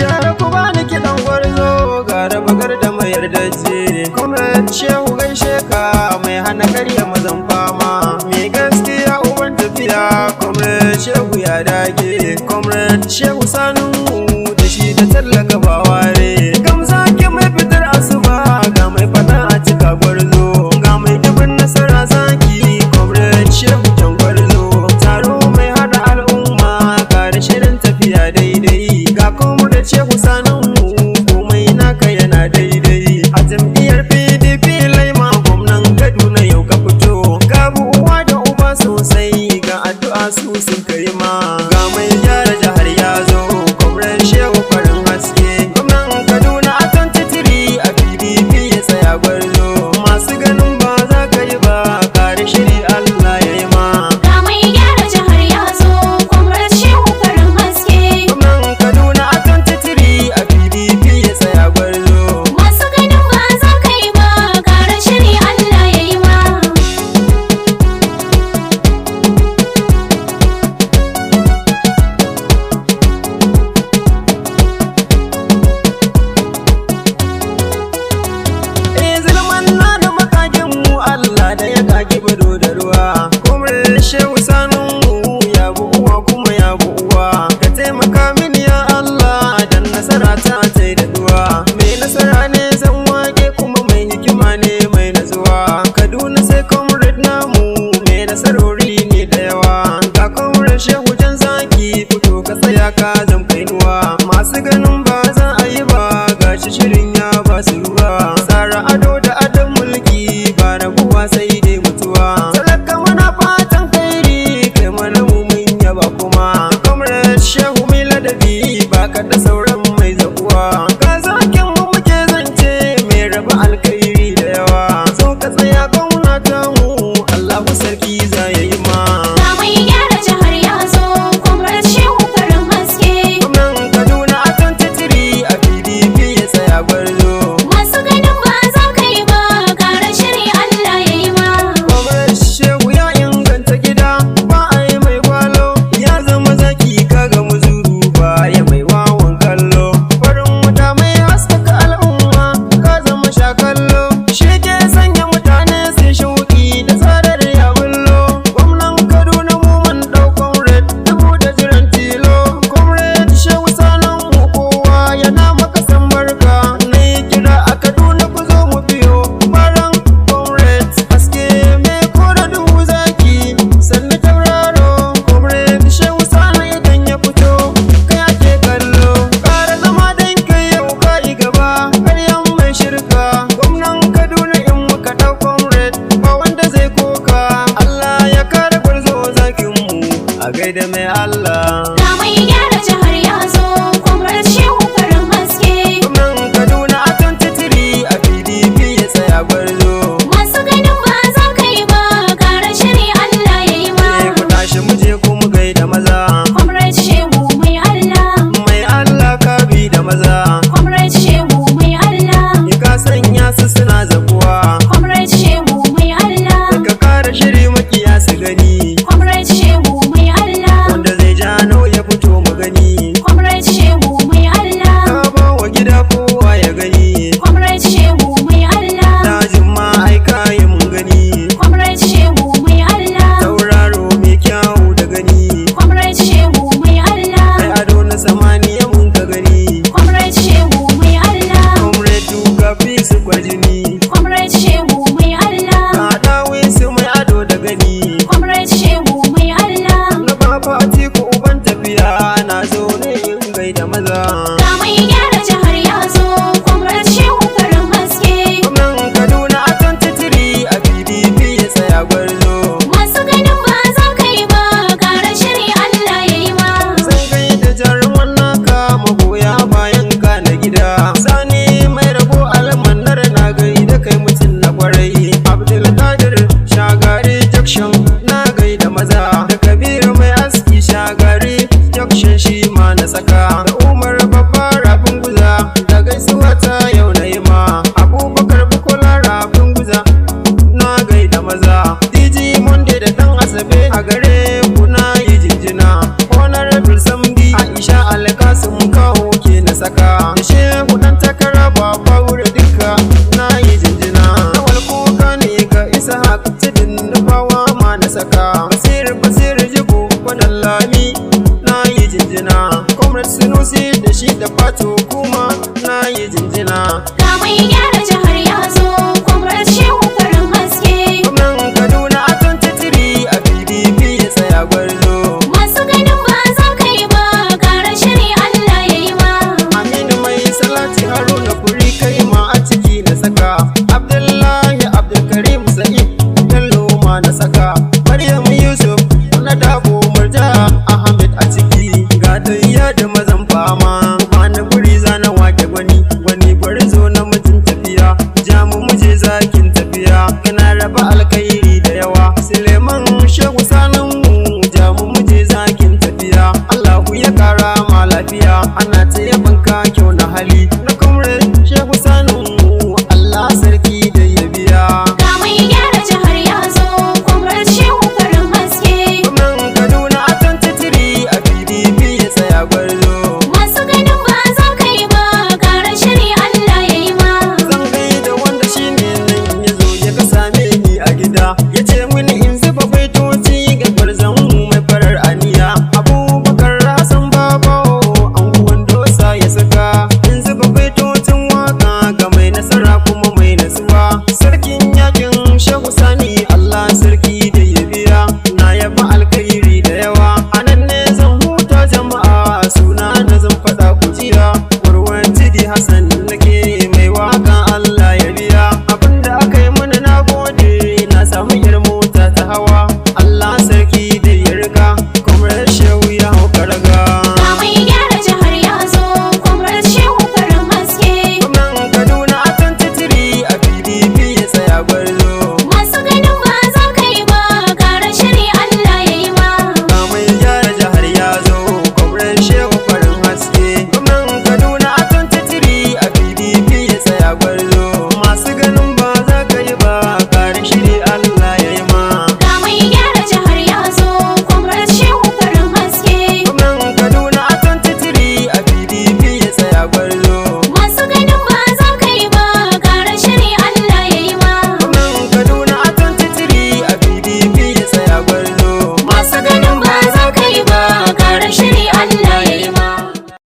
Yara ku bani kiɗan gwarzo ga rabagar da mai yardace. Comrade Shehu gaishe ka mai hana karya mazan fama. Mai gaskiya uban tafiya Comrade Shehu ya dage. Comrade Shehu sanin mu da shi da tallaka ba ware. Gamza ki mai fitar asuba ga mai fada a cika gwarzo. Ga mai dubin nasara zaki Comrade Shehu jan gwarzo. Taro mai hada al'umma ga da shirin tafiya daidai. Ga Comrade Shehu sanin mu komai naka yana daidai. A jam'iyyar PDP laima gwamnan Kaduna yau ka fito. Ga uwa da uba sosai ga addu'a su sun kai ma. Ga mai gyara jihar ya zo Comrade Shehu farin haske. Gwamnan Kaduna a 23 a PDP ya tsaya gwarzo. Masu ganin ba za ka yi ba kare shiri Allah ya yi ma. Ga mai gyara jihar ya zo Comrade Shehu farin haske. Gwamnan Kaduna a 23 a PDP ya tsaya gwarzo. Masu ganin ba za ka yi ba kare shiri Allah ya yi ma. Zulman na da makakin mu Allah da ya kaki bado da ruwa. Comrade Shehu sanin mu ya bu uwa kuma ya bu uwa. Ka taimaka mini ya Allah dan nasara ta tai da duwa. Mai nasara ne zan wake kuma mai hikima ne mai natsuwa. Kaduna sai Comrade namu mai nasarori ne da yawa. Ga Comrade Shehu jan zaki fito ka tsaya ka zam kainuwa. Masu ganin ba za a yi ba gashi shirin ya ba su ruwa. Tsara ado da adon mulki ba rabuwa sai dai mutuwa. Talaka muna fatan kairi kai mana mu mun yaba kuma. Comrade Shehu mai ladabi ba ka da sauran mai zakuwa. Ka zakin mu muke zance mai raba alkairi da yawa. So ka tsaya gwamnata mu Allahu sarki za ya yi ma. Ga mai gyara jihar ya zo Comrade Shehu farin haske. Gwamnan Kaduna a 23 a PDP ya tsaya gwarzo. Masu ganin ba za ka yi ba kare shiri Allah ya yi ma. Comrade Shehu ya inganta gida ba a yi mai gwalo. Ya zama zaki kaga muzuru ba ya mai wawan kallo. Farin wuta mai haskaka al'umma ka zama sha kallo. Shi ke sanya mutane sai shauki da tsadar ya bullo. Gwamnan Kaduna mu mun ɗau Comrade dubu da jiran tilo. Comrade Shehu sanin mu kowa yana maka san barka. Na yi kira a Kaduna ku zo mu biyo baran Comrade haske mai kora duhu zaki sannu tauraro. Comrade Shehu sanin idan ya fito kai ake kallo. Ƙara zama dan kai yau ka yi gaba ƙaryan mai shirka. Gwamnan Kaduna in muka ɗau Comrade ba wanda zai koka. Allah ya kare gwarzo zakin mu a gaida mai Allah. Ga mai gyara jihar ya zo Comrade Shehu farin haske. Gwamnan Kaduna a 23 a PDP ya tsaya gwarzo. Masu ganin ba za ka yi ba kare shiri Allah ya yi ma. Ku tashi mu je ku mu gaida maza. Comrade Shehu mai Allah. Mai Allah ka bi da maza. Comrade Shehu mai Allah. Ka sanya su suna zakuwa. Comrade Shehu mai Allah. Ka kare shiri makiya su gani. Comrade Shehu mai Allah. Wanda zai ja nau ya fito mu gani. Comrade Shehu mai Allah. Ka ba wa gida kowa ya gani. Comrade Shehu mai Allah. Dajin ma ai kayi mun gani. Comrade Shehu mai Allah. Tauraro mai kyawu da gani. Comrade Shehu mai Allah. Kai ado na samaniya mun ka gani. Comrade Shehu mai Allah. Comrade duka fi su kwarjini. Comrade Shehu mai Allah. Ka dawe su mai ado da gani. Comrade Shehu mai Allah. Na baba Atiku uban tafiya na zo ne in gaida maza. Ga mai gyara jihar ya zo Comrade Shehu farin haske. Gwamnan Kaduna a 23 a PDP ya tsaya gwarzo. Masu ganin ba za ka yi ba kare shiri Allah ya yi ma. Zan gaida jaruman naka magoya bayan ka na gida. Sani mai rabo almanar na gaida kai mutum na kwarai. Abdulkadir Shagari Jackson na gaida maza. Da Kabiru mai aski Shagari Jackson shi ma na saka. Da Umar babba rafin guza da gaisuwa ta yau na yi ma. Abubakar Bukola rafin guza na gaida maza. DG Monday da Dan Asabe a gare ku na yi jinjina. Honorable Sambi Aisha Alkasim kawo ke na jinjina. Comrade Sunusi da shi da Fato kuma na yi jinjina. Ga mai gyara jihar ya zo, Comrade Shehu farin haske. Gwamnan Kaduna a 23 a PDP ya tsaya gwarzo. Masu ganin ba za ka yi ba, ƙara shiri Allah ya yi ma. Aminu mai salati Haruna Kuri kai ma a ciki na saka. Abdullahi Abdulkarim Sa'id Bello ma na saka. Maryam Yusuf na dabo Murja Ahmed a ciki. Ga tayya da mazan fama. Bani guri zana wake gwani gwarzo na mutum tafiya. Jamu muje zakin tafiya. Kana raba alkhairi da yawa. Suleiman Shehu sanin mu jamu muje zakin tafiya. Allahu ya kara ma lafiya. Ana ta